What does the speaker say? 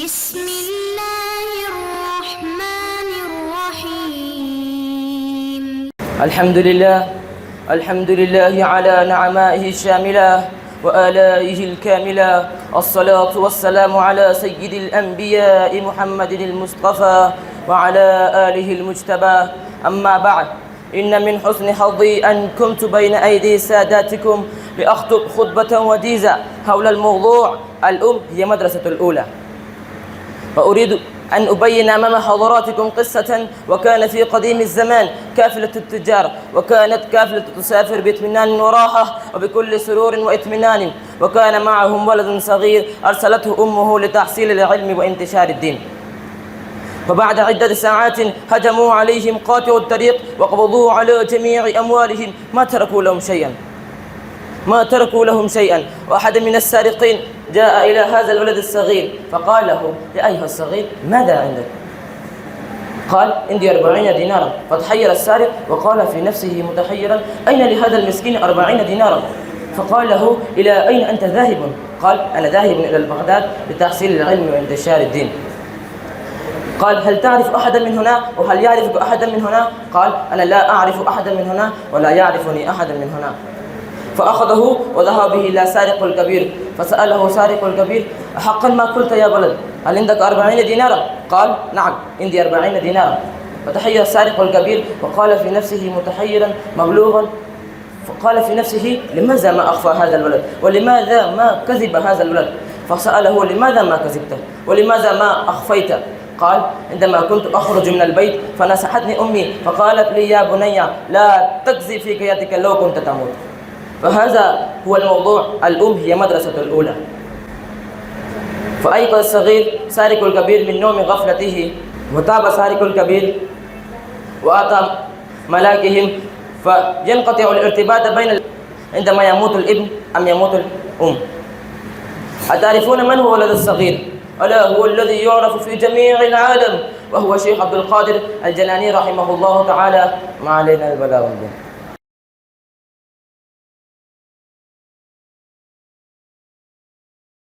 بسم الله الرحمن الرحيم. الحمد لله على نعمائه الشاملة وآلائه الكاملة. الصلاة والسلام على سيد الأنبياء محمد المصطفى وعلى آله المجتبى. أما بعد، إن من حسن حظي أن كنت بين أيدي ساداتكم لأخطب خطبة وجيزة حول الموضوع الأم هي مدرسة الأولى. وأريد أن أبين أمام حضراتكم قصة. وكان في قديم الزمان كافلة التجار، وكانت كافلة تسافر باطمئنان وراحة وبكل سرور واطمئنان، وكان معهم ولد صغير أرسلته أمه لتحصيل العلم وانتشار الدين. وبعد عدة ساعات هجموا عليهم قاطعوا الطريق وقبضوا على جميع أموالهم، ما تركوا لهم شيئا. وأحد من السارقين جاء إلى هذا الولد الصغير فقال له: يا أيها الصغير، ماذا عندك؟ قال: عندي 40 دينارا. فتحير السارق وقال في نفسه متحيرا: أين لهذا المسكين 40 دينارا؟ فقال له: إلى أين أنت ذاهب؟ قال: أنا ذاهب إلى بغداد لتحصيل العلم وانتشار الدين. قال: هل تعرف أحدا من هنا؟ وهل يعرفك أحدا من هنا؟ قال: أنا لا أعرف أحدا من هنا ولا يعرفني أحدا من هنا. فأخذه وذهب به إلى سارق الكبير، فسأله سارق الكبير: أحقا ما قلت يا ولد؟ هل عندك 40 دينارا؟ قال: نعم، عندي 40 دينارا. فتحير السارق الكبير وقال في نفسه متحيرا مبلوغا، فقال في نفسه: لماذا ما أخفى هذا الولد؟ ولماذا ما كذب هذا الولد؟ فسأله: لماذا ما كذبت؟ ولماذا ما أخفيت؟ قال: عندما كنت أخرج من البيت فنصحتني أمي فقالت لي: يا بني، لا تكذب في كياتك لو كنت تموت. فهذا هو الموضوع، الأم هي مدرسة الأولى. فأيقظ الصغير سارق الكبير من نوم غفلته، وتاب سارق الكبير وأتى ملاكهم، فينقطع الارتباط بين عندما يموت الابن أم يموت الأم. أتعرفون من هو ولد الصغير؟ ألا هو الذي يعرف في جميع العالم، وهو شيخ عبد القادر الجيلاني رحمه الله تعالى. ما علينا البلاغ.